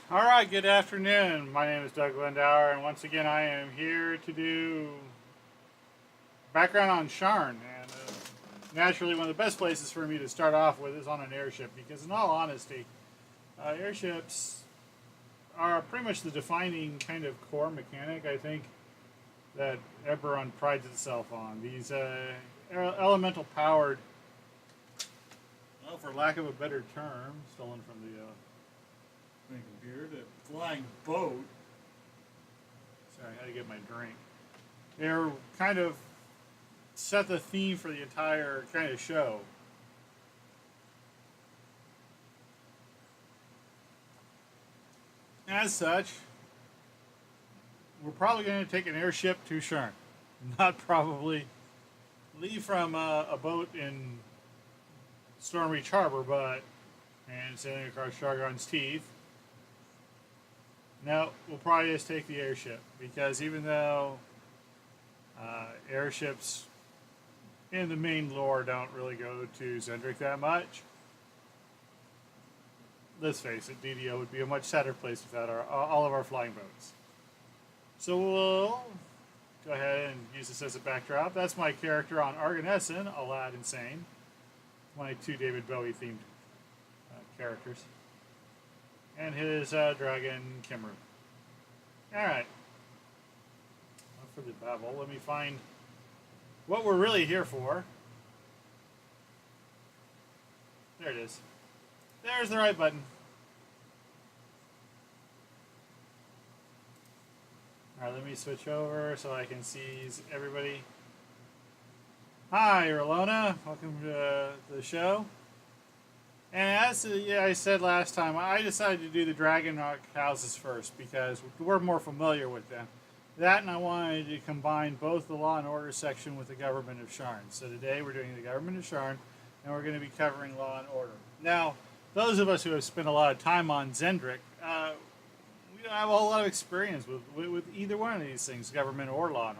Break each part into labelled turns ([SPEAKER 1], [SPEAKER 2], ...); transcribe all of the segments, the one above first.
[SPEAKER 1] Alright, good afternoon. My name is Doug Lindauer, and once again I am here to do background on Sharn. And naturally, one of the best places for me to start off with is on an airship, because in all honesty, airships are pretty much the defining kind of core mechanic, I think, that Eberron prides itself on. These elemental powered, well, for lack of a better term, stolen from the computer, the flying boat. Sorry, I had to get my drink. They're kind of set the theme for the entire kind of show. As such, we're probably going to take an airship to Sharn. Not probably leave from a boat in Stormreach Harbor, but and sailing across Shargon's Teeth. No, we'll probably just take the airship, because even though airships in the main lore don't really go to Zendrick that much, let's face it, DDO would be a much sadder place without all of our flying boats. So we'll go ahead and use this as a backdrop. That's my character on Argonessen, a lad insane. My two David Bowie themed characters. And his dragon, Kimmerer. Alright. Enough for the babble. Let me find what we're really here for. There it is. There's the right button. Alright, let me switch over so I can see everybody. Hi, Rolona. Welcome to the show. And as I said last time, I decided to do the Dragon Rock houses first because we're more familiar with them. That, and I wanted to combine both the Law and Order section with the Government of Sharn. So today we're doing the Government of Sharn, and we're going to be covering Law and Order. Now, those of us who have spent a lot of time on Zendrick, we don't have a whole lot of experience with either one of these things, Government or Law and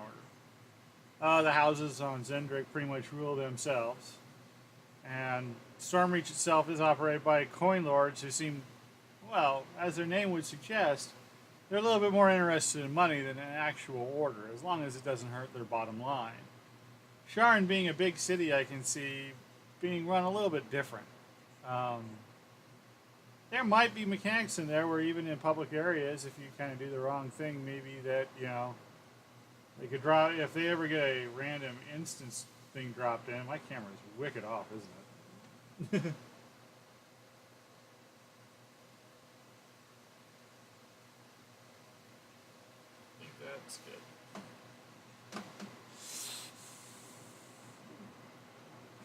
[SPEAKER 1] Order. The houses on Zendrick pretty much rule themselves. And Stormreach itself is operated by coin lords who seem, well, as their name would suggest, they're a little bit more interested in money than an actual order, as long as it doesn't hurt their bottom line. Sharn, being a big city, I can see being run a little bit different. There might be mechanics in there where even in public areas, if you kind of do the wrong thing, maybe that, they could draw, if they ever get a random instance thing dropped in. My camera's wicked off, isn't it? I think that's good.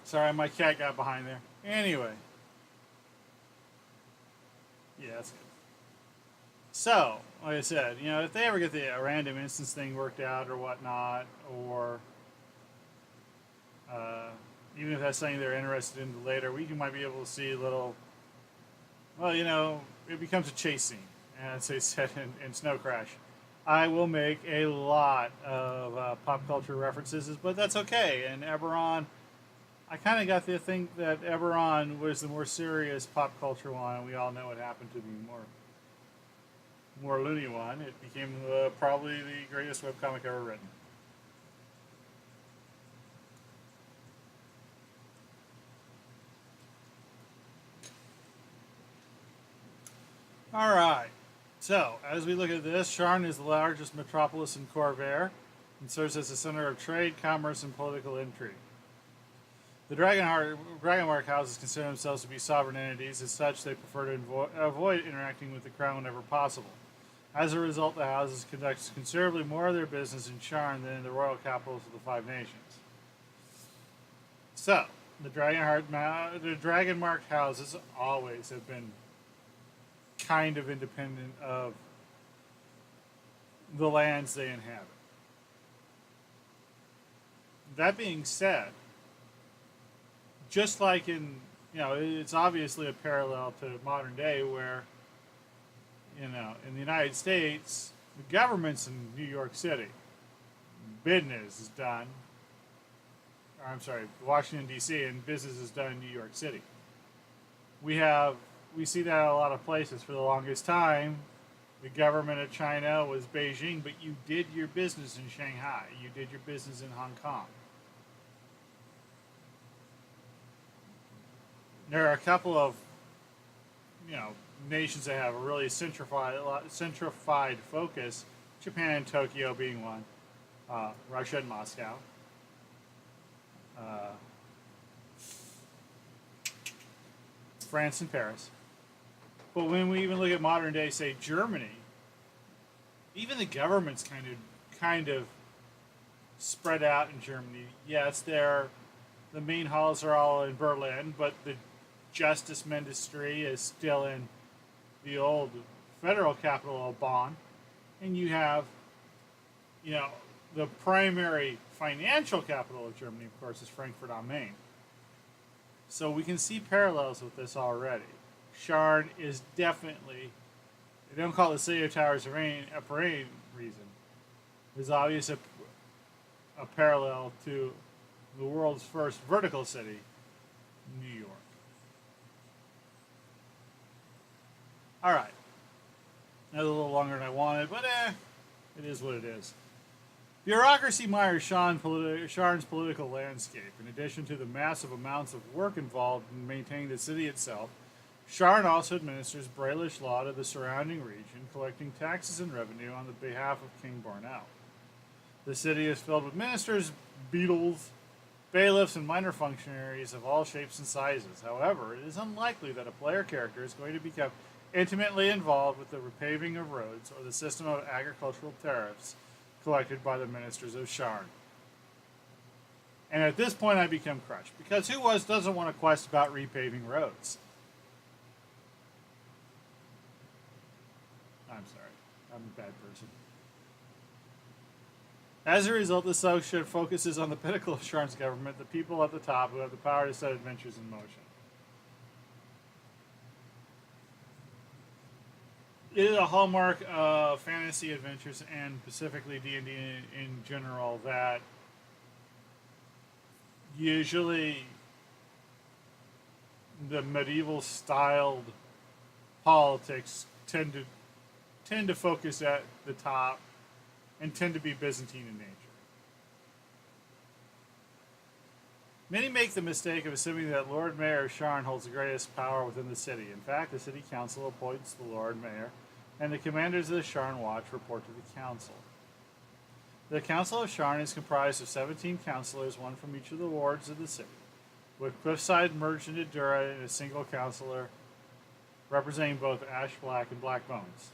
[SPEAKER 1] Sorry, my cat got behind there. Anyway. Yeah, that's good. So, like I said, if they ever get the random instance thing worked out or whatnot, or even if that's something they're interested in later, we might be able to see a little, well, it becomes a chase scene, as they said in Snow Crash. I will make a lot of pop culture references, but that's okay. And Eberron, I kind of got the thing that Eberron was the more serious pop culture one, and we all know what happened to the more loony one. It became probably the greatest webcomic ever written. Alright, so as we look at this, Sharn is the largest metropolis in Corvair and serves as a center of trade, commerce, and political intrigue. The Dragonmark houses consider themselves to be sovereign entities. As such, they prefer to avoid interacting with the crown whenever possible. As a result, the houses conduct considerably more of their business in Sharn than in the royal capitals of the Five Nations. So, the Dragonmark houses always have been kind of independent of the lands they inhabit. That being said, just like it's obviously a parallel to modern day where, in the United States, the government's in New York City. Business is done, or I'm sorry, Washington, D.C., and business is done in New York City. We see that in a lot of places for the longest time. The government of China was Beijing, but you did your business in Shanghai. You did your business in Hong Kong. There are a couple of, you know, nations that have a really centrified focus. Japan and Tokyo being one. Russia and Moscow. Uh, France and Paris. But when we even look at modern day, say Germany, even the government's kind of spread out in Germany. Yes, the main halls are all in Berlin, but the justice ministry is still in the old federal capital of Bonn, and you have, you know, the primary financial capital of Germany, of course, is Frankfurt am Main. So we can see parallels with this already. Sharn is definitely, they don't call it the City of Towers for any reason. There's obviously a parallel to the world's first vertical city, New York. All right. That was a little longer than I wanted, but it is what it is. Bureaucracy mires Sharn's political landscape. In addition to the massive amounts of work involved in maintaining the city itself, Sharn also administers Baelish law to the surrounding region, collecting taxes and revenue on the behalf of King Barnell. The city is filled with ministers, beadles, bailiffs, and minor functionaries of all shapes and sizes. However, it is unlikely that a player character is going to become intimately involved with the repaving of roads or the system of agricultural tariffs collected by the ministers of Sharn. And at this point I become crushed, because who doesn't want a quest about repaving roads? I'm sorry, I'm a bad person. As a result, the section focuses on the pinnacle of Sharn's government, the people at the top who have the power to set adventures in motion. It is a hallmark of fantasy adventures, and specifically D&D in general, that usually the medieval styled politics tend to focus at the top and tend to be Byzantine in nature. Many make the mistake of assuming that Lord Mayor Sharn holds the greatest power within the city. In fact, the city council appoints the Lord Mayor, and the commanders of the Sharn Watch report to the council. The Council of Sharn is comprised of 17 councilors, one from each of the wards of the city, with Cliffside merged into Dura and a single councilor representing both Ash Black and Black Bones.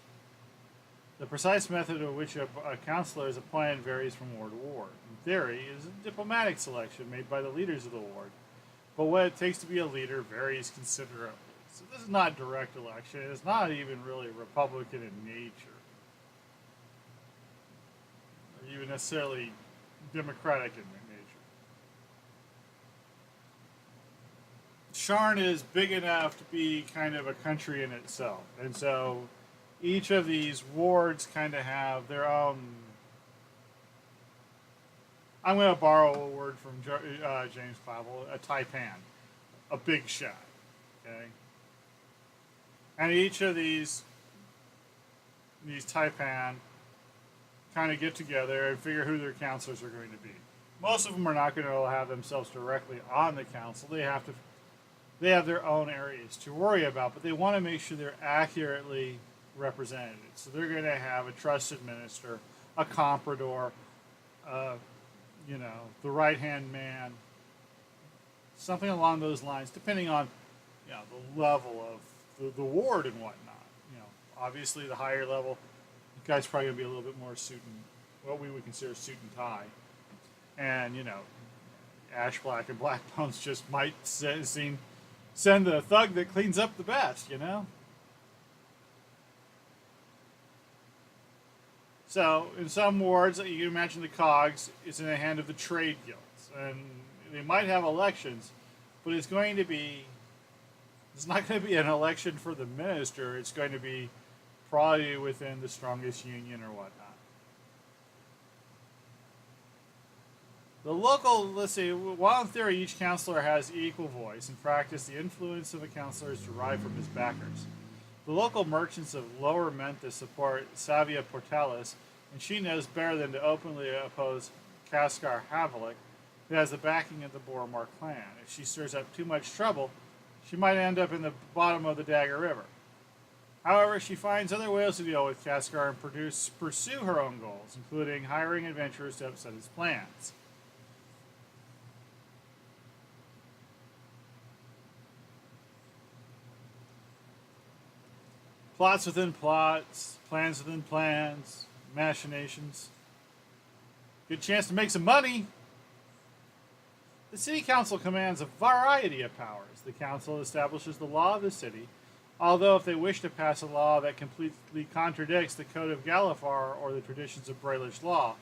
[SPEAKER 1] The precise method of which a councilor is appointed varies from ward to ward. In theory, it is a diplomatic selection made by the leaders of the ward, but what it takes to be a leader varies considerably. So this is not direct election. It's not even really Republican in nature, or even necessarily Democratic in nature. Sharn is big enough to be kind of a country in itself, and so each of these wards kind of have their own. I'm going to borrow a word from James Clavel, a taipan, a big shot. Okay, and each of these taipan kind of get together and figure who their counselors are going to be. Most of them are not going to have themselves directly on the council. They have their own areas to worry about, but they want to make sure they're accurately represented. So they're going to have a trusted minister, a comprador, the right-hand man, something along those lines, depending on, the level of the ward and whatnot. Obviously the higher level, the guy's probably going to be a little bit more suit and what we would consider suit and tie, and Ash Black and Black Bones just might send the thug that cleans up the best. So, in some wards, you can imagine the cogs is in the hand of the trade guilds. And they might have elections, but it's not going to be an election for the minister. It's going to be probably within the strongest union or whatnot. The local, while in theory each counselor has equal voice, in practice the influence of a counselor is derived from his backers. The local merchants of Lower Menthis support Savia Portalis, and she knows better than to openly oppose Kaskar Havalik, who has the backing of the Boromar clan. If she stirs up too much trouble, she might end up in the bottom of the Dagger River. However, she finds other ways to deal with Kaskar and pursue her own goals, including hiring adventurers to upset his plans. Plots within plots, plans within plans, machinations. Good chance to make some money. The city council commands a variety of powers. The council establishes the law of the city, although if they wish to pass a law that completely contradicts the Code of Galifar or the traditions of Brailish law,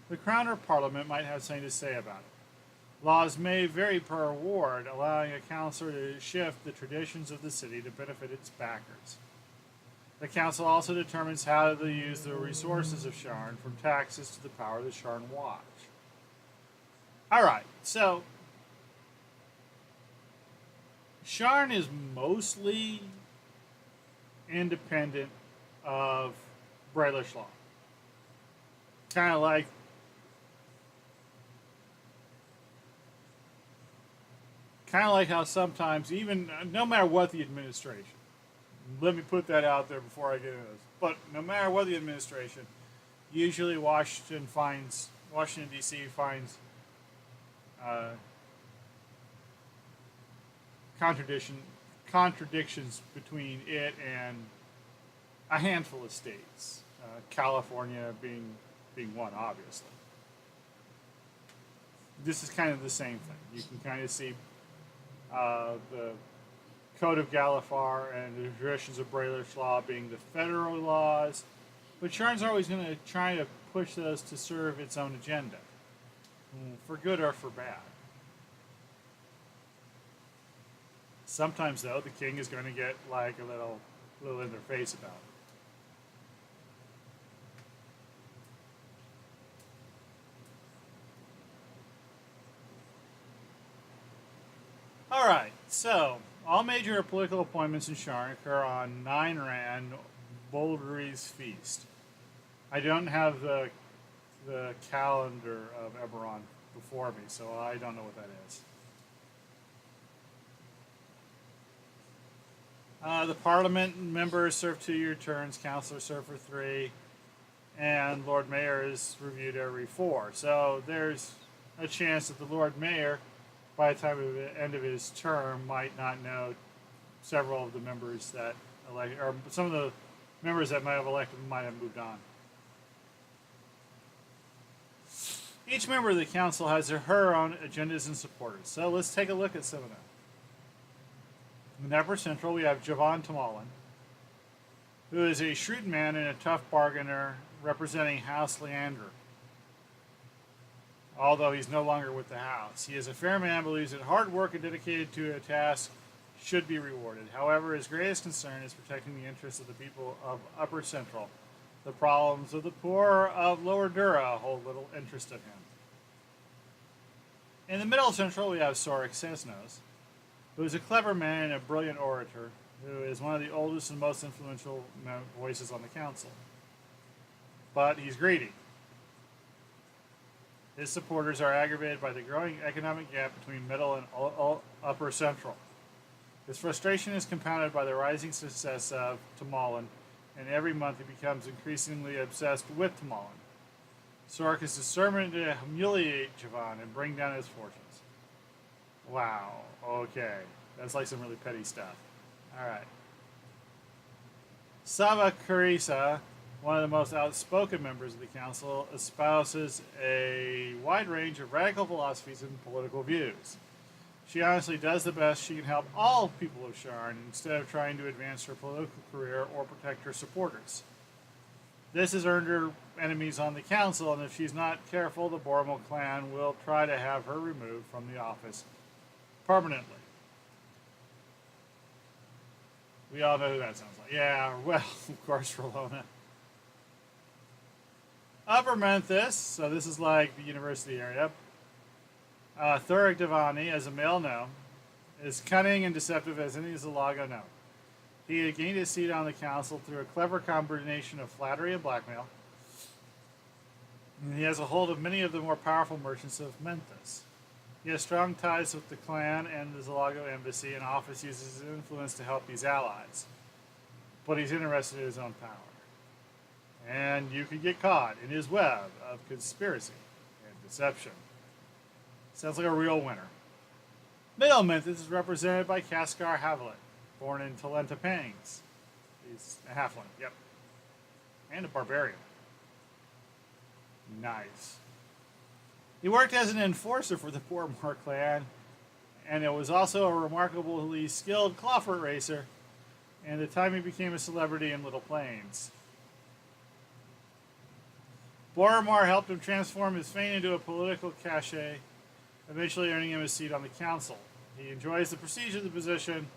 [SPEAKER 1] the Crown or Parliament might have something to say about it. Laws may vary per ward, allowing a councillor to shift the traditions of the city to benefit its backers. The council also determines how to use the resources of Sharn, from taxes to the power of the Sharn Watch. Alright, so Sharn is mostly independent of Brailish law. Kind of like how sometimes, even no matter what the administration, let me put that out there before I get into this, but no matter what the administration, usually Washington D.C. finds contradictions between it and a handful of states, California being one, obviously. This is kind of the same thing. You can kind of see the Code of Galifar and the traditions of Brailish law being the federal laws, but Sharn's always going to try to push those to serve its own agenda, for good or for bad. Sometimes, though, the king is going to get like a little in their face about it. All right, so all major political appointments in Sharn occur on 9 Ran Boldry's Feast. I don't have the calendar of Eberron before me, so I don't know what that is. The Parliament members serve 2-year terms, councillors serve for 3, and Lord Mayor is reviewed every 4. So there's a chance that the Lord Mayor, by the time of the end of his term, might not know several of the members that or some of the members that might have elected might have moved on. Each member of the council has her own agendas and supporters, so let's take a look at some of them. In Upper Central, we have Javon Tamalin, who is a shrewd man and a tough bargainer representing House Leander. Although he's no longer with the house. He is a fair man, believes that hard work and dedicated to a task should be rewarded. However, his greatest concern is protecting the interests of the people of Upper Central. The problems of the poor of Lower Dura hold little interest of him. In the Middle Central, we have Sorik Sesnos, who is a clever man and a brilliant orator, who is one of the oldest and most influential voices on the council. But he's greedy. His supporters are aggravated by the growing economic gap between Middle and Upper Central. His frustration is compounded by the rising success of Tamalin, and every month he becomes increasingly obsessed with Tamalin. Sorik is determined to humiliate Javon and bring down his fortunes. Wow, okay. That's like some really petty stuff. Alright. Sava Carissa, one of the most outspoken members of the council, espouses a wide range of radical philosophies and political views. She honestly does the best she can help all people of Sharn instead of trying to advance her political career or protect her supporters. This has earned her enemies on the council, and if she's not careful, the Boromar clan will try to have her removed from the office permanently. We all know who that sounds like. Yeah, well, of course, Rolona. Upper Menthis, so this is like the university area. Thurik Devani, as a male gnome, is cunning and deceptive as any Zalaga gnome. He had gained his seat on the council through a clever combination of flattery and blackmail. And he has a hold of many of the more powerful merchants of Memphis. He has strong ties with the clan and the Zalago embassy, and often uses his influence to help these allies. But he's interested in his own power. And you could get caught in his web of conspiracy and deception. Sounds like a real winner. Middle Memphis is represented by Kaskar Havilet, born in Talenta Pangs. He's a halfling, yep. And a barbarian. Nice. He worked as an enforcer for the Bormar clan, and it was also a remarkably skilled clawfoot racer, and at the time he became a celebrity in Little Plains. Boromar helped him transform his fame into a political cachet, eventually earning him a seat on the council. He enjoys the prestige of the position,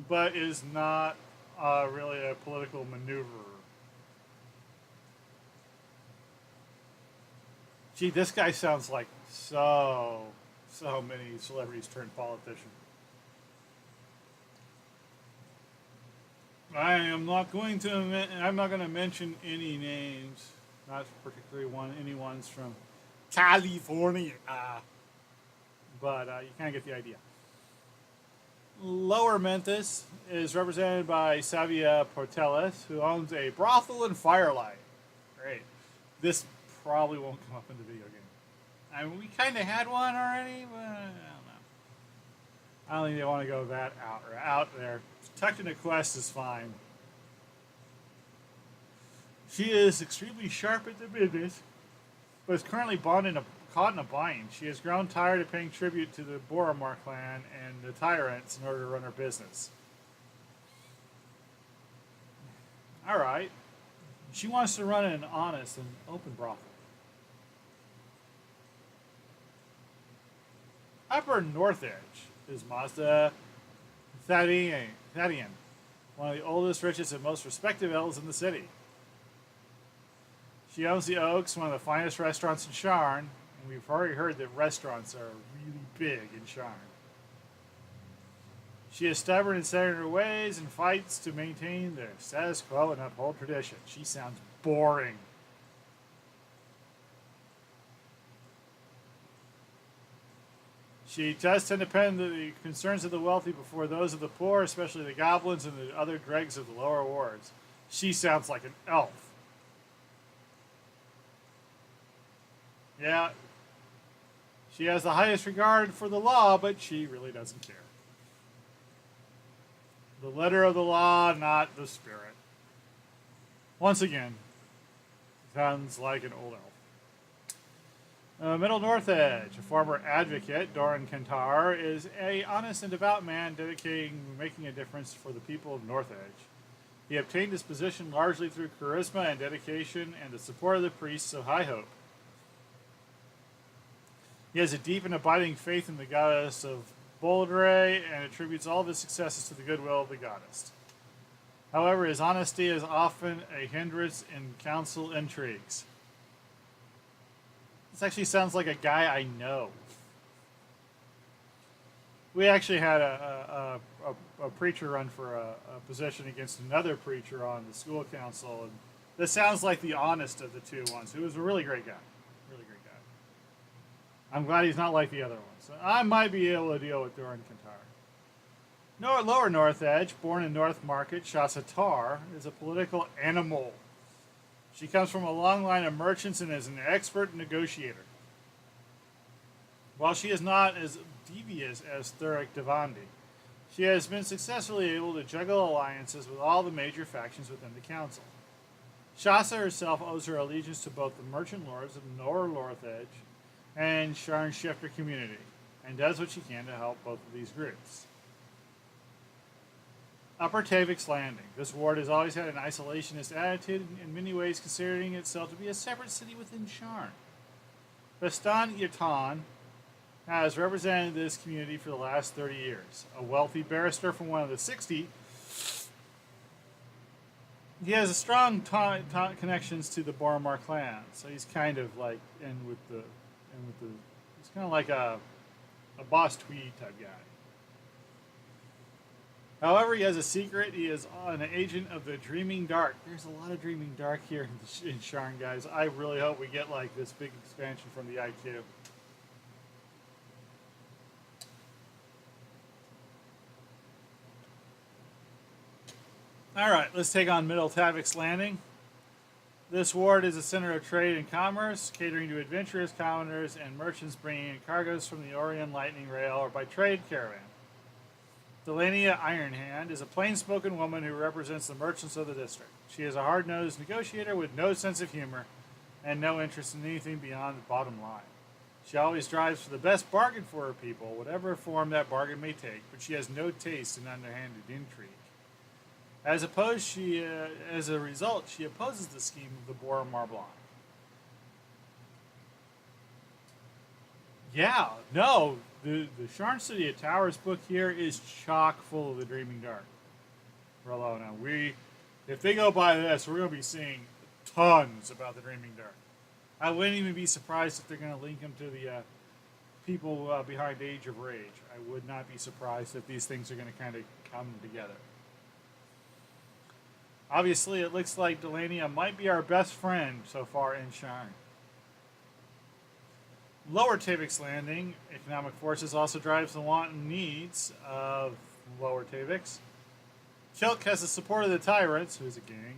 [SPEAKER 1] but is not really a political maneuverer. Gee, this guy sounds like so many celebrities turned politician. I'm not going to mention any names, not particularly any ones from California, but you kind of get the idea. Lower Memphis is represented by Savia Porteles, who owns a brothel and firelight. Great. This probably won't come up in the video game. I mean, we kind of had one already, but I don't know. I don't think they want to go that out there. Tucked in a quest is fine. She is extremely sharp at the business, but is currently caught in a bind. She has grown tired of paying tribute to the Boromar clan and the tyrants in order to run her business. Alright. She wants to run an honest and open brothel. Upper North Edge is Mazda Thadian, one of the oldest, richest, and most respected elves in the city. She owns the Oaks, one of the finest restaurants in Sharn, and we've already heard that restaurants are really big in Sharn. She is stubborn and set in her ways and fights to maintain the status quo and uphold tradition. She sounds boring. She does tend to put the concerns of the wealthy before those of the poor, especially the goblins and the other dregs of the lower wards. She sounds like an elf. Yeah, she has the highest regard for the law, but she really doesn't care. The letter of the law, not the spirit. Once again, sounds like an old elf. Middle North Edge, a former advocate, Doran Kantar, is a honest and devout man dedicating making a difference for the people of North Edge. He obtained his position largely through charisma and dedication and the support of the priests of High Hope. He has a deep and abiding faith in the goddess of Boldre and attributes all of his successes to the goodwill of the goddess. However, his honesty is often a hindrance in council intrigues. This actually sounds like a guy I know. We actually had a preacher run for a position against another preacher on the school council, and this sounds like the honest of the two ones. He was a really great guy. Really great guy. I'm glad he's not like the other ones. I might be able to deal with Doran Kantar. Lower North Edge, born in North Market, Shassatar, is a political animal. She comes from a long line of merchants and is an expert negotiator. While she is not as devious as Thuric Devandi, she has been successfully able to juggle alliances with all the major factions within the council. Shasa herself owes her allegiance to both the merchant lords of Lower North Edge and Sharn Shifter community, and does what she can to help both of these groups. Upper Tavik's Landing. This ward has always had an isolationist attitude, in many ways considering itself to be a separate city within Sharn. Bastan Yatan has represented this community for the last 30 years. A wealthy barrister from one of the 60, he has a strong connections to the Boromar clan, so he's kind of like he's kind of like a boss Tweed type guy. However, he has a secret. He is an agent of the Dreaming Dark. There's a lot of Dreaming Dark here in Sharn, guys. I really hope we get like this big expansion from the IQ. All right, let's take on Middle Tavik's Landing. This ward is a center of trade and commerce, catering to adventurers, commoners, and merchants bringing in cargoes from the Orient Lightning Rail or by trade caravan. Delania Ironhand is a plain-spoken woman who represents the merchants of the district. She is a hard-nosed negotiator with no sense of humor and no interest in anything beyond the bottom line. She always strives for the best bargain for her people, whatever form that bargain may take, but she has no taste in underhanded intrigue. As a result, she opposes the scheme of the Boromar Blanc. Yeah, no, the Sharn City of Towers book here is chock full of the Dreaming Dark. Relona, if they go by this, we're going to be seeing tons about the Dreaming Dark. I wouldn't even be surprised if they're going to link them to the people behind Age of Rage. I would not be surprised if these things are going to kind of come together. Obviously, it looks like Delania might be our best friend so far in Sharn. Lower Tavik's Landing, economic forces also drives the want and needs of Lower Tavik's. Kilk has the support of the Tyrants, who's a gang,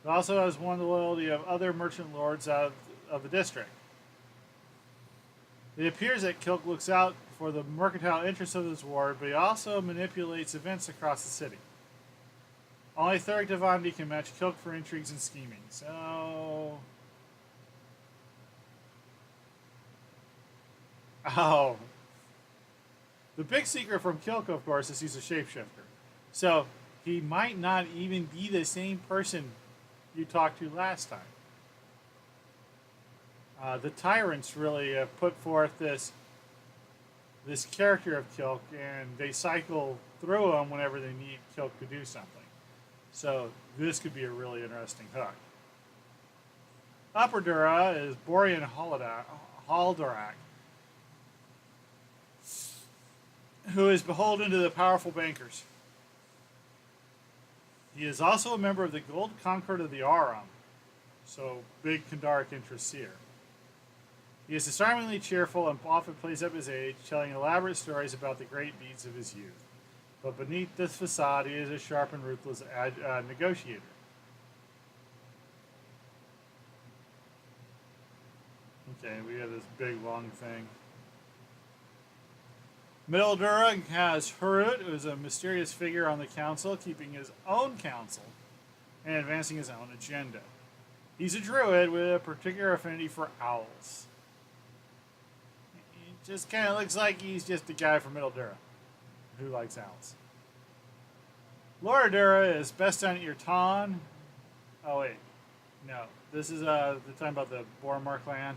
[SPEAKER 1] but also has won the loyalty of other merchant lords of the district. It appears that Kilk looks out for the mercantile interests of his ward, but he also manipulates events across the city. Only Thurg Devandi can match Kilk for intrigues and scheming. So... Oh. The big secret from Kilk, of course, is he's a shapeshifter. So, he might not even be the same person you talked to last time. The Tyrants really have put forth this character of Kilk, and they cycle through him whenever they need Kilk to do something. So this could be a really interesting hook. Upper Dura is Borean Haldorak, who is beholden to the powerful bankers. He is also a member of the Gold Concord of the Arum, so big Kandaric interests here. He is disarmingly cheerful and often plays up his age, telling elaborate stories about the great deeds of his youth. But beneath this facade, he is a sharp and ruthless negotiator. Okay, we have this big long thing. Middle Dura has Hurut, who is a mysterious figure on the council, keeping his own council and advancing his own agenda. He's a druid with a particular affinity for owls. It just kind of looks like he's just a guy from Middle Dura who likes owls. Lower Dura is best down at your Ton. Oh wait, no. This is the time about the Boromar clan.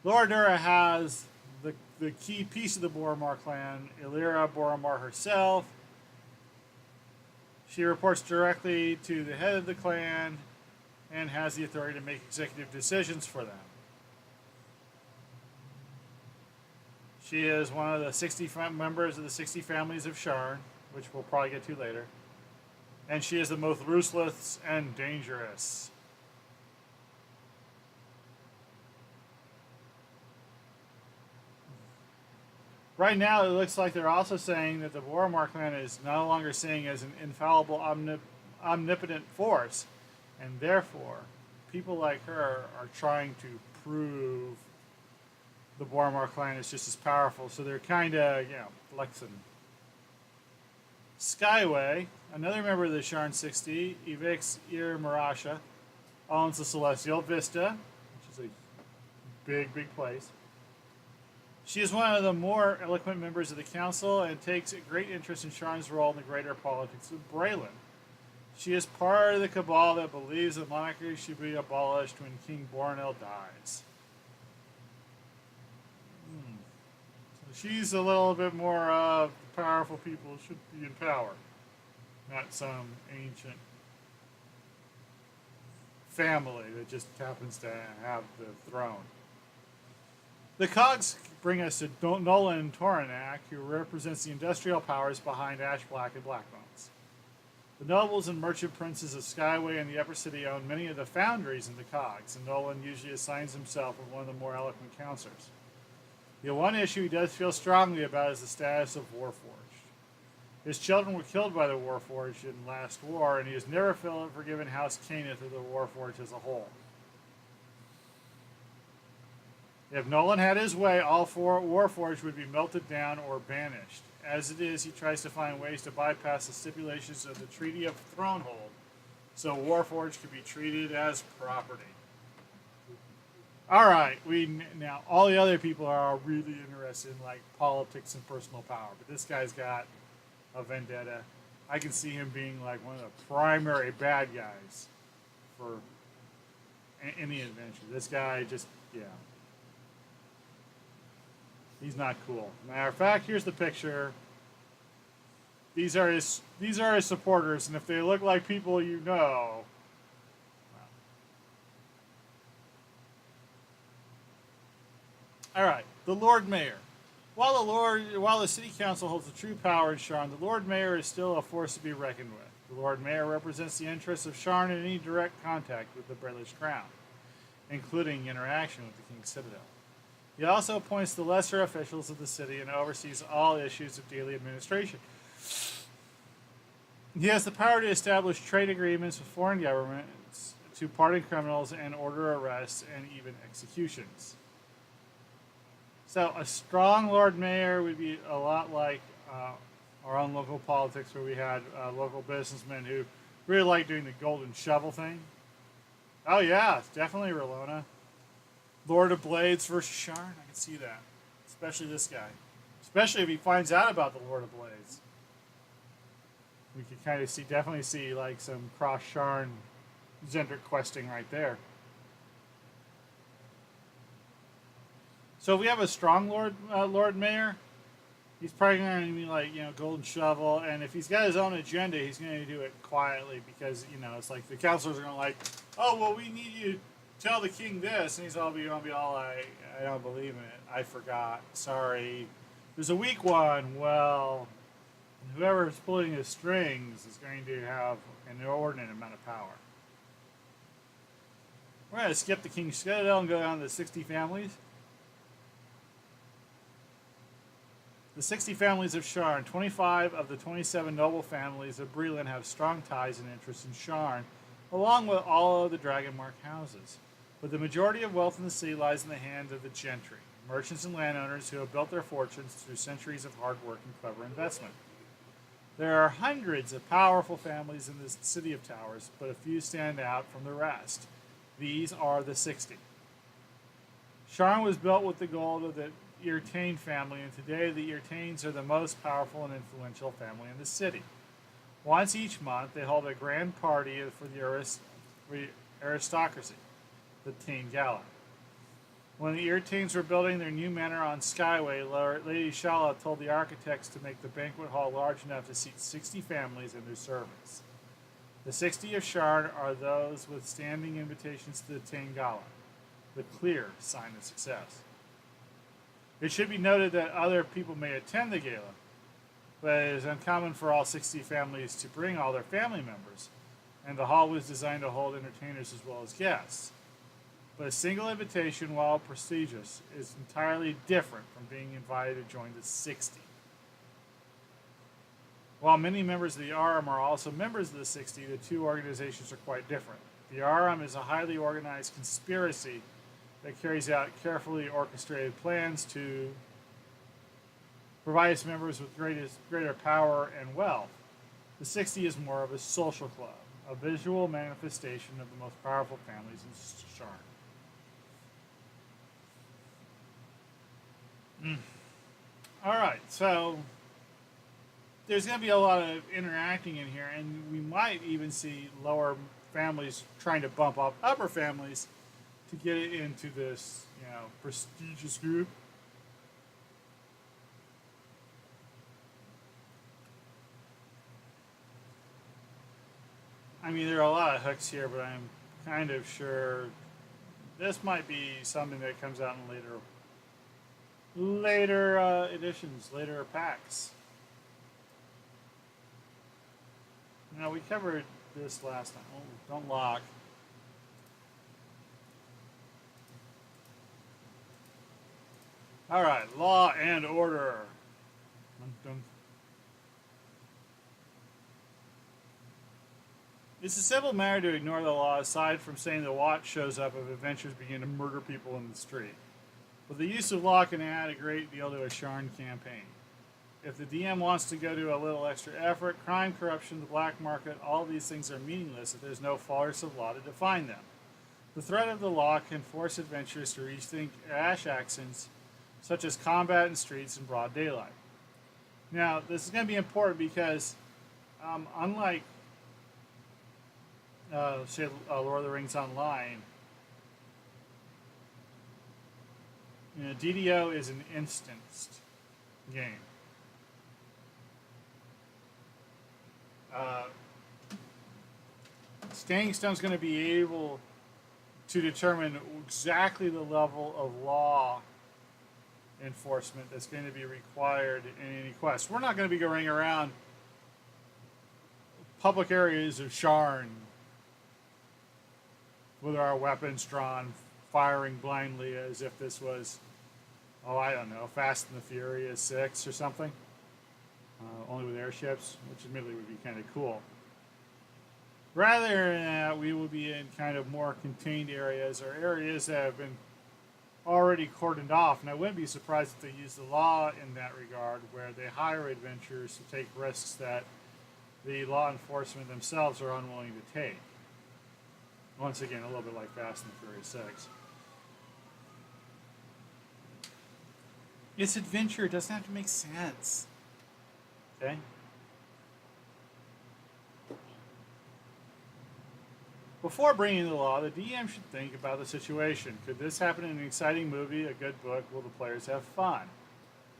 [SPEAKER 1] Lower Dura has the key piece of the Boromar clan, Illyra Boromar herself. She reports directly to the head of the clan and has the authority to make executive decisions for them. She is one of the 60 members of the 60 families of Sharn, which we'll probably get to later. And she is the most ruthless and dangerous. Right now, it looks like they're also saying that the Boromar clan is no longer seen as an infallible, omnipotent force, and therefore, people like her are trying to prove the Boromar clan is just as powerful, so they're kind of, flexing. Skyway, another member of the Sharn 60, Evix Ir Marasha, owns the Celestial Vista, which is a big, big place. She is one of the more eloquent members of the council and takes a great interest in Sharn's role in the greater politics of Braylon. She is part of the cabal that believes that monarchy should be abolished when King Bornel dies. So she's a little bit more powerful people should be in power, not some ancient family that just happens to have the throne. The cogs bring us to Nolan Toranak, who represents the industrial powers behind Ash Black and Blackbones. The nobles and merchant princes of Skyway and the Upper City own many of the foundries in the cogs, and Nolan usually assigns himself with one of the more eloquent counselors. The one issue he does feel strongly about is the status of Warforged. His children were killed by the Warforged in the last war, and he has never forgiven House Caneth or the Warforged as a whole. If Nolan had his way, all four Warforged would be melted down or banished. As it is, he tries to find ways to bypass the stipulations of the Treaty of Thronehold, so Warforged could be treated as property. All right, now all the other people are really interested in like politics and personal power, but this guy's got a vendetta. I can see him being like one of the primary bad guys for any adventure. This guy just, yeah. He's not cool. Matter of fact, here's the picture. These are his supporters, and if they look like people you know, well. All right, the Lord Mayor. While the City Council holds the true power in Sharn, the Lord Mayor is still a force to be reckoned with. The Lord Mayor represents the interests of Sharn in any direct contact with the British Crown, including interaction with the King's Citadel. He also appoints the lesser officials of the city and oversees all issues of daily administration. He has the power to establish trade agreements with foreign governments, to pardon criminals and order arrests and even executions. So a strong Lord Mayor would be a lot like our own local politics, where we had local businessmen who really like doing the golden shovel thing. Oh yeah, it's definitely Relona. Lord of Blades versus Sharn, I can see that. Especially this guy. Especially if he finds out about the Lord of Blades. We could kind of definitely see like some cross Sharn Zendrick questing right there. So if we have a strong Lord Mayor, he's probably going to be like, golden shovel, and if he's got his own agenda, he's going to do it quietly, because, it's like the counselors are going to like, oh, well, we need you to tell the king this, and he's going to be all like, I don't believe in it. I forgot. Sorry. There's a weak one. Well, whoever's pulling the strings is going to have an inordinate amount of power. We're going to skip the King's Citadel and go down to the 60 families. The 60 families of Sharn. 25 of the 27 noble families of Breland have strong ties and interests in Sharn, along with all of the Dragonmark houses. But the majority of wealth in the city lies in the hands of the gentry, merchants and landowners who have built their fortunes through centuries of hard work and clever investment. There are hundreds of powerful families in this city of towers, but a few stand out from the rest. These are the 60. Sharn was built with the gold of the Irtain family, and today the Irtains are the most powerful and influential family in the city. Once each month, they hold a grand party for the aristocracy, the Tain Gala. When the Irtains were building their new manor on Skyway, Lady Shala told the architects to make the banquet hall large enough to seat 60 families and their servants. The 60 of Sharn are those with standing invitations to the Tain Gala, the clear sign of success. It should be noted that other people may attend the gala, but it is uncommon for all 60 families to bring all their family members, and the hall was designed to hold entertainers as well as guests. But a single invitation, while prestigious, is entirely different from being invited to join the 60. While many members of the Aram are also members of the 60, the two organizations are quite different. The Aram is a highly organized conspiracy that carries out carefully orchestrated plans to provide its members with greater power and wealth. The 60 is more of a social club, a visual manifestation of the most powerful families in Sharn. All right, so there's going to be a lot of interacting in here, and we might even see lower families trying to bump up upper families to get it into this, prestigious group. I mean, there are a lot of hooks here, but I'm kind of sure this might be something that comes out in later later editions, later packs. Now we covered this last time. Oh, don't lock. All right, law and order. Dun, dun. It's a simple matter to ignore the law aside from saying the watch shows up if adventurers begin to murder people in the street. But the use of law can add a great deal to a Sharn campaign. If the DM wants to go to a little extra effort, crime, corruption, the black market, all these things are meaningless if there's no force of law to define them. The threat of the law can force adventurers to rethink rash actions such as combat in streets in broad daylight. Now, this is going to be important because, unlike, say, Lord of the Rings Online, DDO is an instanced game. Standing Stone's going to be able to determine exactly the level of law enforcement that's going to be required in any quest. We're not going to be going around public areas of Sharn with our weapons drawn, firing blindly as if this was, oh, I don't know, Fast and the Furious 6 or something. Only with airships, which admittedly would be kind of cool. Rather than that, we will be in kind of more contained areas or areas that have been already cordoned off. And I wouldn't be surprised if they use the law in that regard, where they hire adventurers to take risks that the law enforcement themselves are unwilling to take. Once again, a little bit like Fast and the Furious 6. It's adventure. It doesn't have to make sense. Okay? Before bringing the law, the DM should think about the situation. Could this happen in an exciting movie, a good book? Will the players have fun?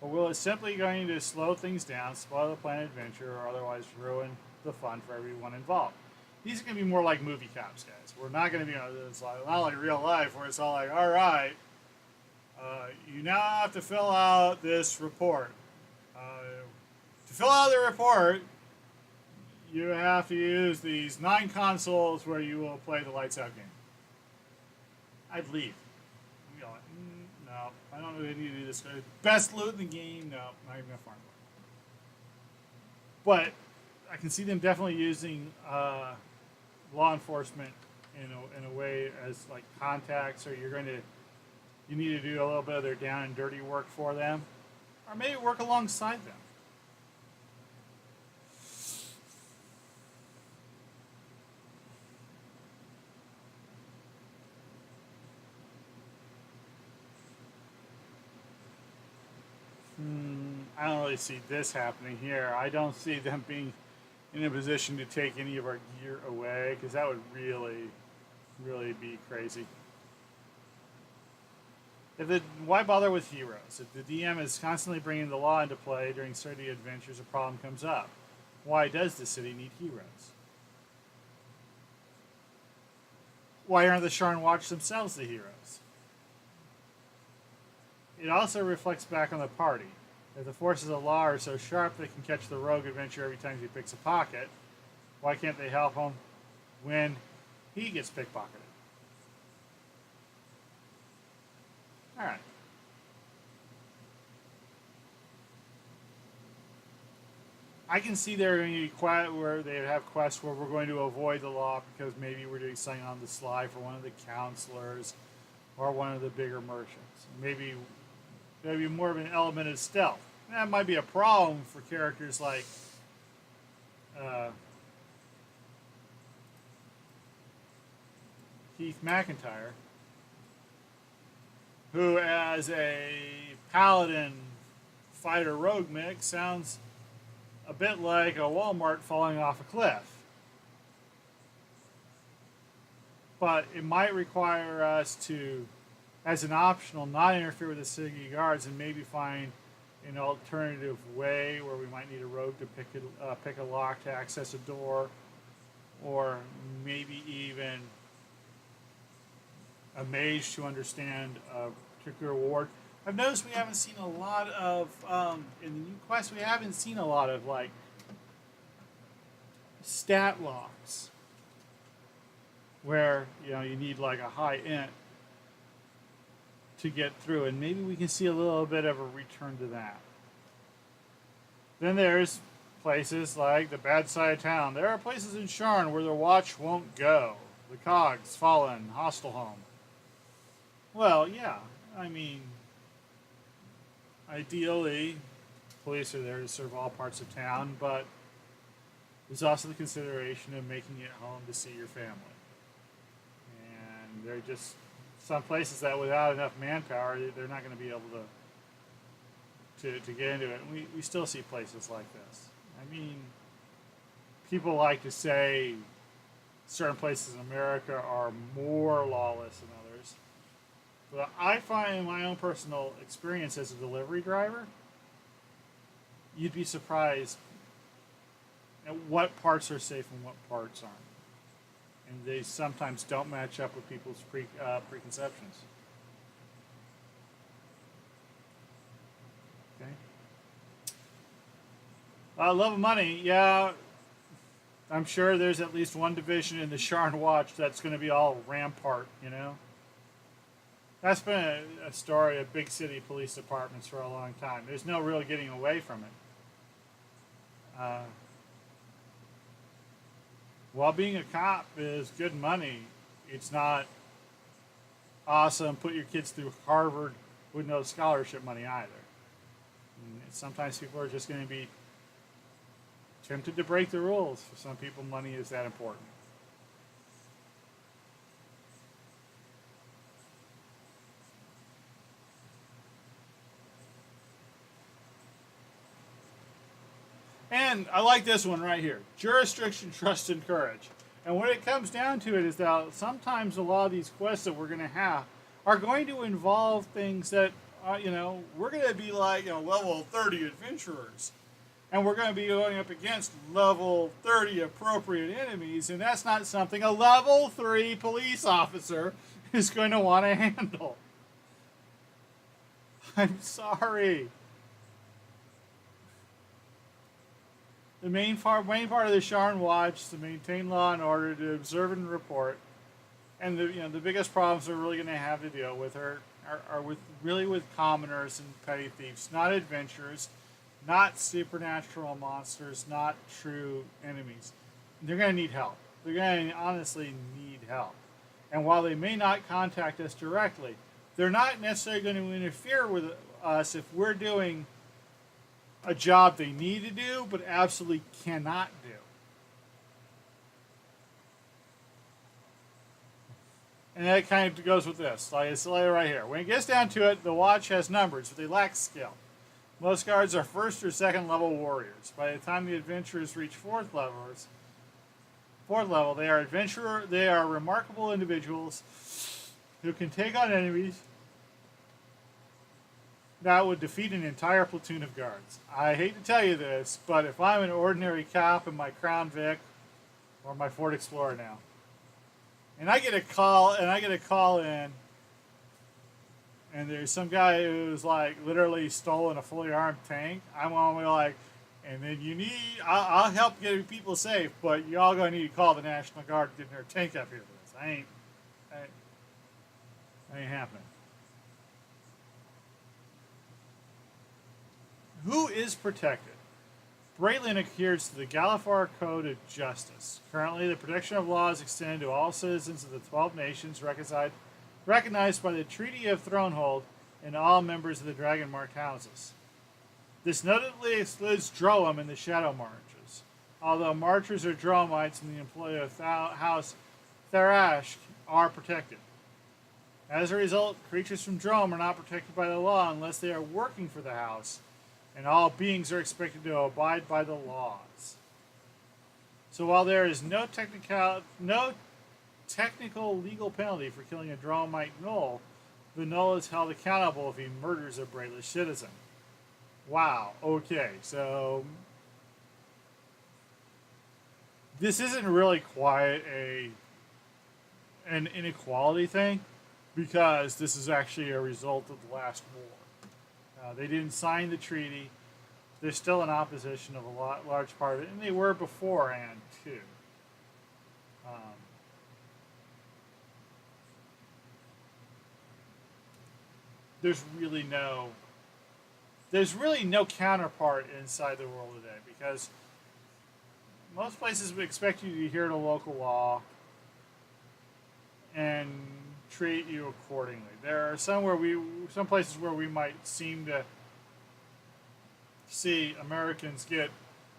[SPEAKER 1] Or will it simply going to slow things down, spoil the planned adventure, or otherwise ruin the fun for everyone involved? These are going to be more like movie cops, guys. We're not going to be it's like, not like real life, where it's all like, all right, you now have to fill out this report. To fill out the report, you have to use these 9 consoles where you will play the lights out game. I'd leave. I'd be like, no, I don't really need to do this. Best loot in the game? No, not even a farm. But I can see them definitely using law enforcement in a way as like contacts, or you need to do a little bit of their down and dirty work for them, or maybe work alongside them. I don't really see this happening here. I don't see them being in a position to take any of our gear away, because that would really, really be crazy. Why bother with heroes? If the DM is constantly bringing the law into play during certain adventures, a problem comes up. Why does the city need heroes? Why aren't the Sharn Watch themselves the heroes? It also reflects back on the party. If the forces of law are so sharp they can catch the rogue adventurer every time he picks a pocket, why can't they help him when he gets pickpocketed? Alright. I can see there going to be where they have quests where we're going to avoid the law because maybe we're doing something on the sly for one of the counselors or one of the bigger merchants. Maybe more of an element of stealth. And that might be a problem for characters like Keith McIntyre, who as a paladin fighter rogue mix sounds a bit like a Walmart falling off a cliff. But it might require us to, as an optional, not interfere with the city guards and maybe find an alternative way where we might need a rogue to pick a lock to access a door, or maybe even a mage to understand a particular ward. I've noticed we haven't seen a lot of in the new quest. We haven't seen a lot of like stat locks where you need like a high int to get through, and maybe we can see a little bit of a return to that. Then there's places like the bad side of town. There are places in Sharn where the watch won't go. The cogs, fallen, hostile home. Well, yeah, I mean, ideally, police are there to serve all parts of town, but there's also the consideration of making it home to see your family. And there are just some places that without enough manpower, they're not going to be able to get into it. And we still see places like this. I mean, people like to say certain places in America are more lawless than others. But I find in my own personal experience as a delivery driver, you'd be surprised at what parts are safe and what parts aren't. And they sometimes don't match up with people's preconceptions. Okay. Love of money, yeah. I'm sure there's at least one division in the Sharn Watch that's going to be all rampart, That's been a story of big city police departments for a long time. There's no real getting away from it. While being a cop is good money, it's not awesome. Put your kids through Harvard with no scholarship money either. And sometimes people are just going to be tempted to break the rules. For some people, money is that important. And I like this one right here. Jurisdiction, trust, and courage. And when it comes down to it is that sometimes a lot of these quests that we're going to have are going to involve things that, we're going to be like, level 30 adventurers. And we're going to be going up against level 30 appropriate enemies. And that's not something a level 3 police officer is going to want to handle. I'm sorry. The main part of the Sharn Watch is to maintain law and order, to observe and report, and the biggest problems we're really going to have to deal with are with commoners and petty thieves, not adventurers, not supernatural monsters, not true enemies. They're going to need help. They're going to honestly need help, and while they may not contact us directly, they're not necessarily going to interfere with us if we're doing a job they need to do, but absolutely cannot do. And that kind of goes with this. Like it's right here. When it gets down to it, the watch has numbers, but they lack skill. Most guards are first or second level warriors. By the time the adventurers reach fourth level, they are remarkable individuals who can take on enemies that would defeat an entire platoon of guards. I hate to tell you this, but if I'm an ordinary cop in my Crown Vic or my Ford Explorer now, and I get a call in, and there's some guy who's like literally stolen a fully armed tank, I'm gonna be like, and then I'll help get people safe, but y'all gonna need to call the National Guard to get their tank up here for this. Ain't happening. Who is protected? Braylon adheres to the Galifar Code of Justice. Currently, the protection of law is extended to all citizens of the 12 nations recognized by the Treaty of Thronehold and all members of the Dragon-marked houses. This notably excludes Droam and the Shadow Marchers, although Marchers or Droamites in the employ of House Tharash are protected. As a result, creatures from Droam are not protected by the law unless they are working for the House, and all beings are expected to abide by the laws. So while there is no technical legal penalty for killing a Droamite Gnoll, the Gnoll is held accountable if he murders a Braylon citizen. Wow, okay, so this isn't really quite an inequality thing, because this is actually a result of the last war. They didn't sign the treaty. They're still in opposition of a large part of it, and they were beforehand too. Um, there's really no there's really no counterpart inside the world today because most places would expect you to adhere to local law and treat you accordingly. There are some places where we might seem to see Americans get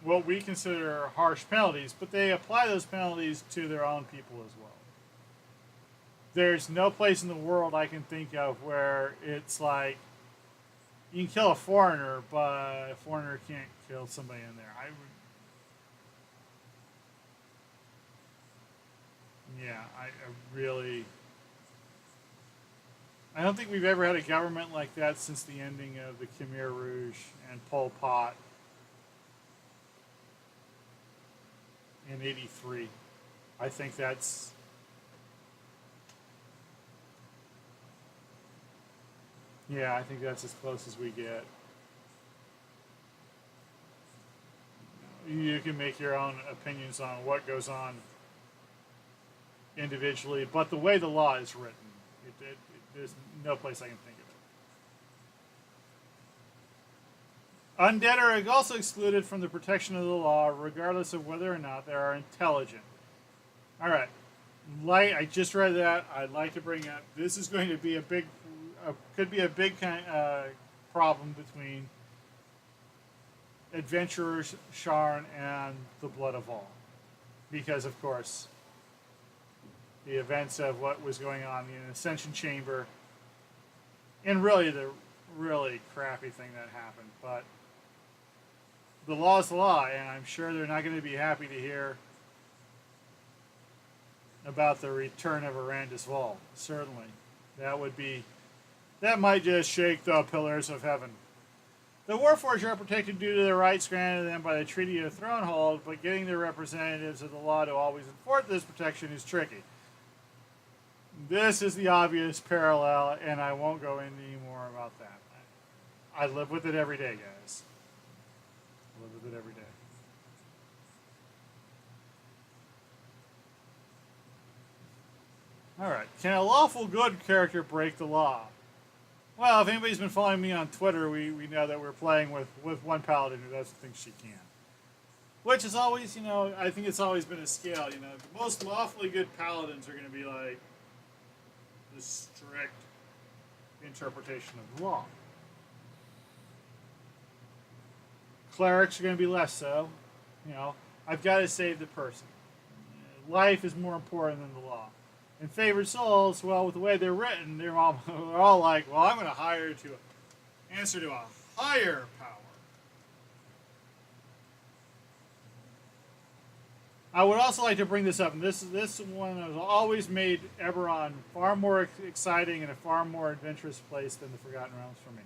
[SPEAKER 1] what we consider harsh penalties, but they apply those penalties to their own people as well. There's no place in the world I can think of where it's like you can kill a foreigner, but a foreigner can't kill somebody in there. I really, I don't think we've ever had a government like that since the ending of the Khmer Rouge and Pol Pot in '83. I think that's I think that's as close as we get. You can make your own opinions on what goes on individually, but the way the law is written, there's no place I can think of it. Undead are also excluded from the protection of the law, regardless of whether or not they are intelligent. All right, I just read that. I'd like to bring up. This is going to be could be a big problem between adventurers, Sharn, and the Blood of All, because of course the events of what was going on in the Ascension Chamber, and really the really crappy thing that happened. But the law is the law, and I'm sure they're not going to be happy to hear about the return of Arandis Vol. Certainly, that might just shake the pillars of heaven. The Warforged are protected due to the rights granted them by the Treaty of Thronehold, but getting the representatives of the law to always enforce this protection is tricky. This is the obvious parallel, and I won't go into any more about that. I live with it every day, guys. I live with it every day. Alright, can a lawful good character break the law? Well, if anybody's been following me on Twitter, we know that we're playing with one paladin who doesn't think she can. Which is always, I think it's always been a scale, The most lawfully good paladins are going to be like the strict interpretation of the law. Clerics are going to be less so. I've got to save the person. Life is more important than the law. And favored souls, well, with the way they're written, they're all like, well, I'm going to answer to a higher power. I would also like to bring this up, and this one has always made Eberron far more exciting and a far more adventurous place than the Forgotten Realms for me.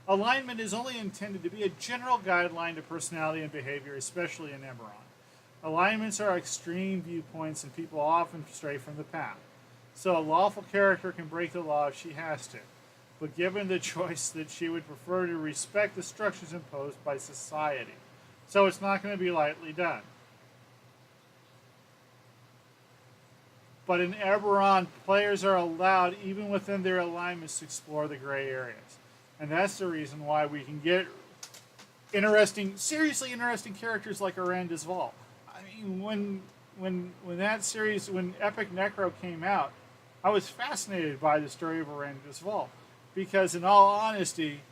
[SPEAKER 1] Alignment is only intended to be a general guideline to personality and behavior, especially in Eberron. Alignments are extreme viewpoints, and people often stray from the path. So a lawful character can break the law if she has to, but given the choice that she would prefer to respect the structures imposed by society. So it's not going to be lightly done. But in Eberron, players are allowed, even within their alignments, to explore the gray areas. And that's the reason why we can get seriously interesting characters like Arandis Vol. I mean, when Epic Necro came out, I was fascinated by the story of Arandis Vol, because in all honesty,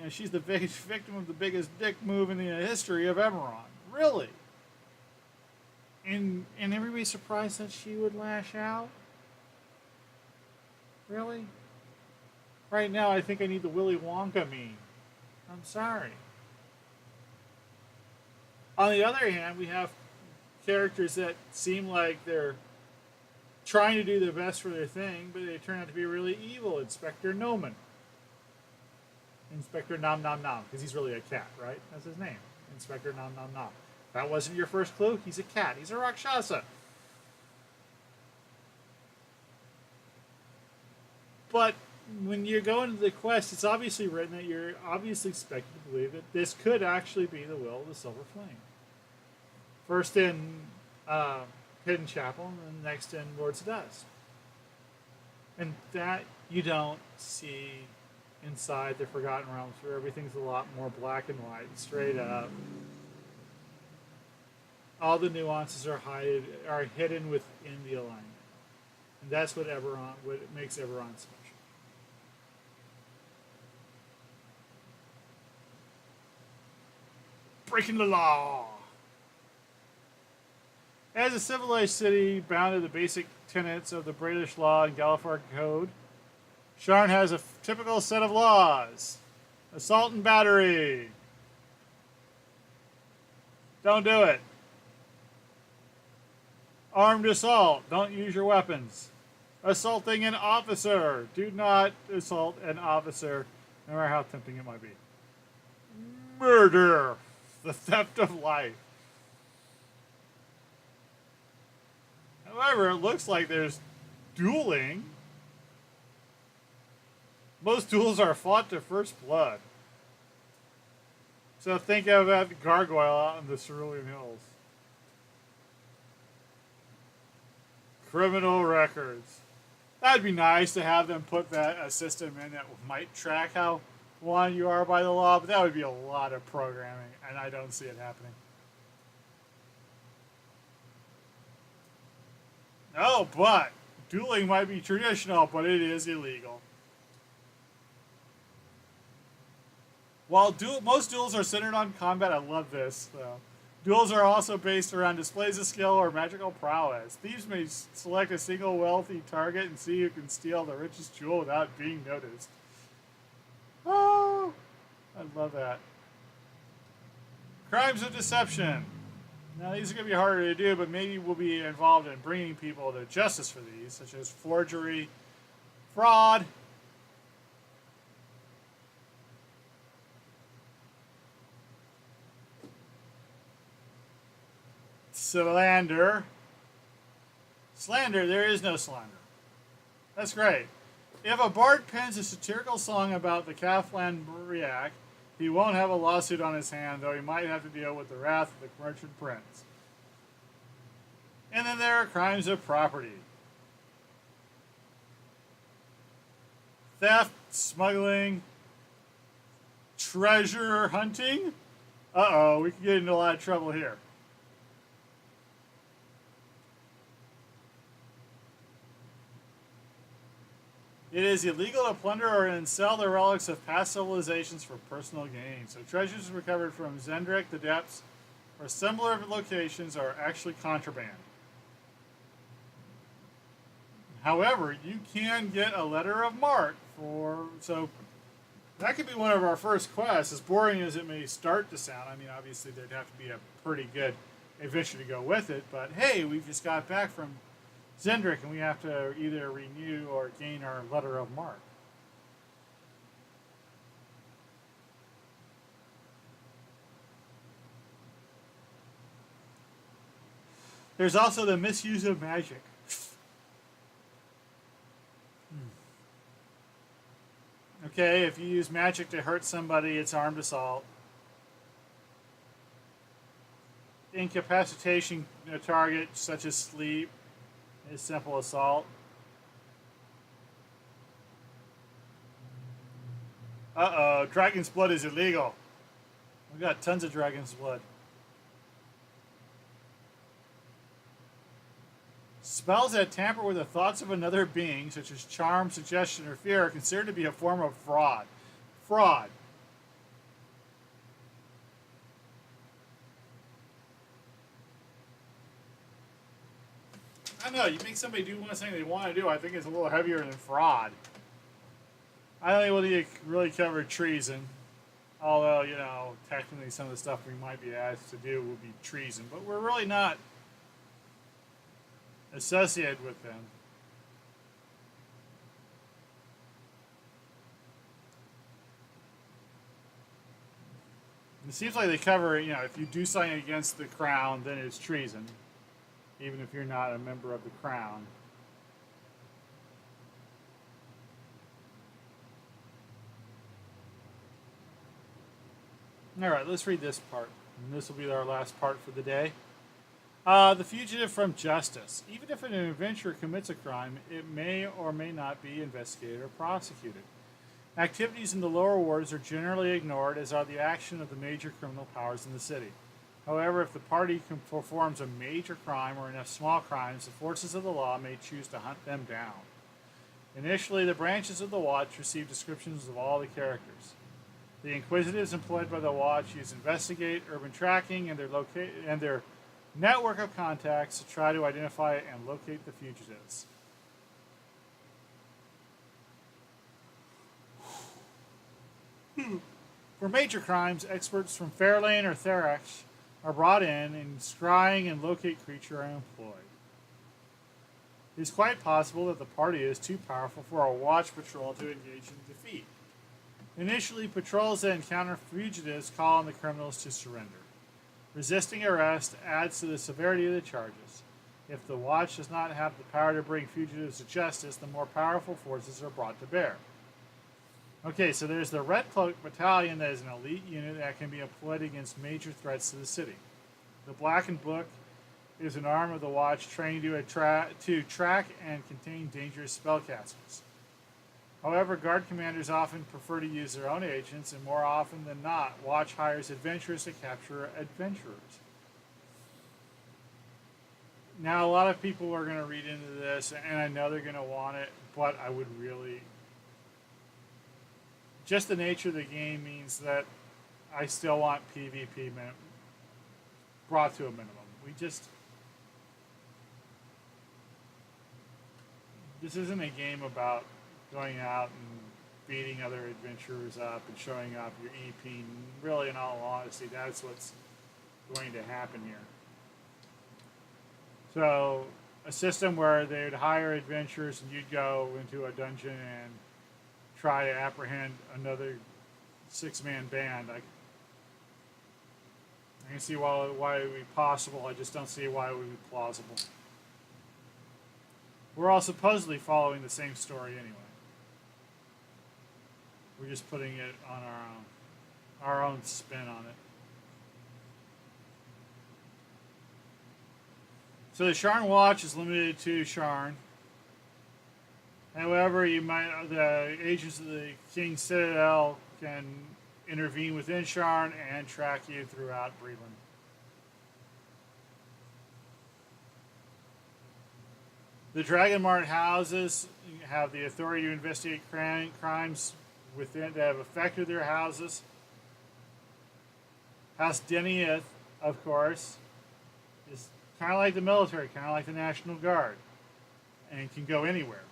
[SPEAKER 1] she's the biggest victim of the biggest dick move in the history of Eberron. Really. And everybody's surprised that she would lash out? Really? Right now, I think I need the Willy Wonka meme. I'm sorry. On the other hand, we have characters that seem like they're trying to do their best for their thing, but they turn out to be really evil. Inspector Noman. Inspector Nom Nom Nom, because he's really a cat, right? That's his name. Inspector Nom Nom Nom. That wasn't your first clue? He's a cat. He's a Rakshasa. But when you go into the quest, it's obviously written that you're obviously expected to believe that this could actually be the will of the Silver Flame. First in uh, Hidden Chapel, and then next in Lords of Dust. And that you don't see inside the Forgotten Realms, where everything's a lot more black and white, straight up. All the nuances are hidden within the alignment, and that's what makes Eberron special. Breaking the law. As a civilized city bound to the basic tenets of the British law and Galifard Code, Sharn has a typical set of laws. Assault and battery. Don't do it. Armed assault. Don't use your weapons. Assaulting an officer. Do not assault an officer, no matter how tempting it might be. Murder. The theft of life. However, it looks like there's dueling. Most duels are fought to first blood. So think of that gargoyle out in the Cerulean Hills. Criminal records. That'd be nice to have them put a system in that might track how wanted you are by the law, but that would be a lot of programming, and I don't see it happening. No, but dueling might be traditional, but it is illegal. While most duels are centered on combat, I love this, though. Duels are also based around displays of skill or magical prowess. Thieves may select a single wealthy target and see who can steal the richest jewel without being noticed. Oh, I love that. Crimes of deception. Now, these are going to be harder to do, but maybe we'll be involved in bringing people to justice for these, such as forgery, fraud, slander. Slander, there is no slander. That's great. If a bard pens a satirical song about the Kathleen Briac, he won't have a lawsuit on his hand, though he might have to deal with the wrath of the merchant prince. And then there are crimes of property. Theft, smuggling, treasure hunting. Uh-oh, we could get into a lot of trouble here. It is illegal to plunder or sell the relics of past civilizations for personal gain. So treasures recovered from Zendrick, the Depths, or similar locations are actually contraband. However, you can get a letter of marque so that could be one of our first quests, as boring as it may start to sound. I mean, obviously there'd have to be a pretty good adventure to go with it, but hey, we just got back from Zendrick, and we have to either renew or gain our letter of marque. There's also the misuse of magic. Okay, if you use magic to hurt somebody, it's armed assault. Incapacitation a target, such as sleep, is simple assault. Uh-oh, dragon's blood is illegal. We got tons of dragon's blood. Spells that tamper with the thoughts of another being, such as charm, suggestion, or fear, are considered to be a form of fraud. Fraud. I don't know, you make somebody do one thing they want to do, I think it's a little heavier than fraud. I don't think we'll need to really cover treason. Although, you know, technically some of the stuff we might be asked to do will be treason. But we're really not associated with them. It seems like they cover, you know, if you do something against the crown, then it's treason. Even if you're not a member of the crown. All right, let's read this part. And this will be our last part for the day. The fugitive from justice. Even if an adventurer commits a crime, it may or may not be investigated or prosecuted. Activities in the lower wards are generally ignored, as are the action of the major criminal powers in the city. However, if the party performs a major crime or enough small crimes, the forces of the law may choose to hunt them down. Initially, the branches of the Watch receive descriptions of all the characters. The inquisitives employed by the Watch use investigate, urban tracking, and their network of contacts to try to identify and locate the fugitives. For major crimes, experts from Fairlane or Therax are brought in, and scrying and locate creature are employed. It is quite possible that the party is too powerful for a watch patrol to engage in defeat. Initially, patrols that encounter fugitives call on the criminals to surrender. Resisting arrest adds to the severity of the charges. If the watch does not have the power to bring fugitives to justice, the more powerful forces are brought to bear. Okay, so there's the Red Cloak Battalion that is an elite unit that can be employed against major threats to the city. The Blackened Book is an arm of the Watch trained to track and contain dangerous spellcasters. However, guard commanders often prefer to use their own agents, and more often than not, Watch hires adventurers to capture adventurers. Now, a lot of people are going to read into this, and I know they're going to want it, but I would really... Just the nature of the game means that I still want PvP brought to a minimum. This isn't a game about going out and beating other adventurers up and showing off your EP. Really, in all honesty, that's what's going to happen here. So, a system where they would hire adventurers and you'd go into a dungeon and try to apprehend another six-man band. I can see why it would be possible. I just don't see why it would be plausible. We're all supposedly following the same story anyway. We're just putting it on our own spin on it. So the Sharn Watch is limited to Sharn. However, the agents of the King's Citadel can intervene within Sharn and track you throughout Breland. The Dragonmart houses have the authority to investigate crimes within that have affected their houses. House Denieth, of course, is kind of like the military, kind of like the National Guard, and can go anywhere.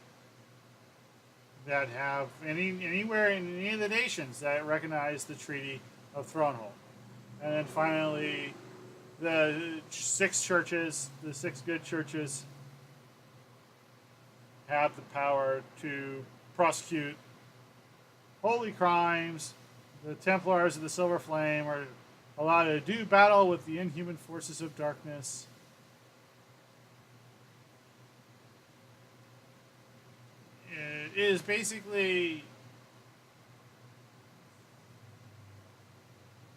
[SPEAKER 1] That have anywhere in any of the nations that recognize the Treaty of Thronehold. And then finally, the six good churches, have the power to prosecute holy crimes. The Templars of the Silver Flame are allowed to do battle with the inhuman forces of darkness. It is basically,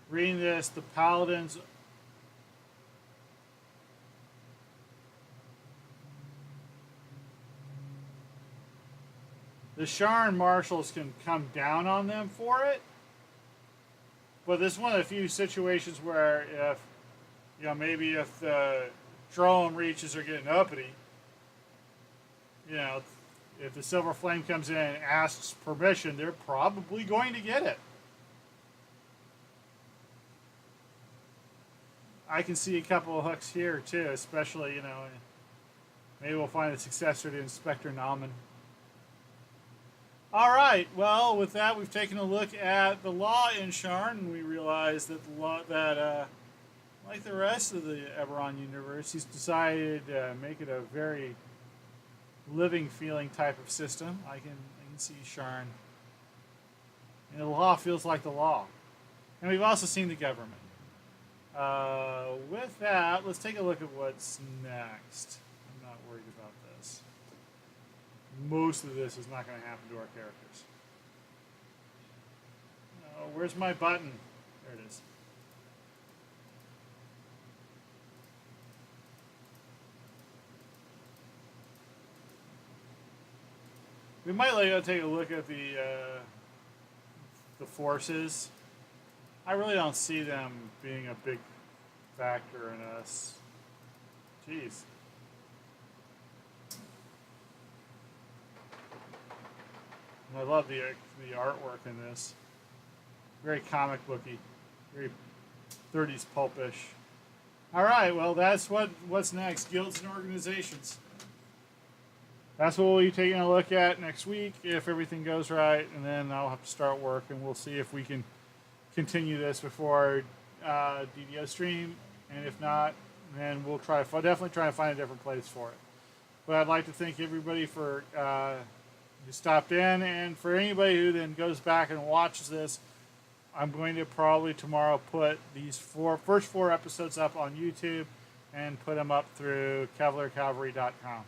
[SPEAKER 1] reading this, the Paladins the Sharn marshals can come down on them for it, but this is one of the few situations where maybe if the drone reaches are getting uppity, if the Silver Flame comes in and asks permission, they're probably going to get it. I can see a couple of hooks here too, especially, maybe we'll find a successor to Inspector Nauman. All right, well, with that, we've taken a look at the law in Sharn, and we realize that the law like the rest of the Eberron universe, he's decided to make it a very living, feeling type of system. I can see Sharn, and the law feels like the law. And we've also seen the government. With that, let's take a look at what's next. I'm not worried about this. Most of this is not going to happen to our characters. Where's my button? There it is. We might take a look at the forces. I really don't see them being a big factor in us. Jeez. And I love the artwork in this. Very comic booky, very 30s pulpish. All right, well that's what's next. Guilds and organizations. That's what we'll be taking a look at next week if everything goes right, and then I'll have to start work, and we'll see if we can continue this before our DDO stream, and if not, then we'll definitely try to find a different place for it. But I'd like to thank everybody for who stopped in, and for anybody who then goes back and watches this, I'm going to probably tomorrow put these first four episodes up on YouTube and put them up through CavalierCavalry.com.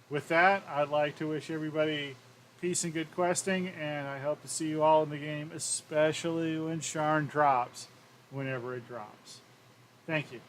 [SPEAKER 1] With that, I'd like to wish everybody peace and good questing, and I hope to see you all in the game, especially when Sharn drops, whenever it drops. Thank you.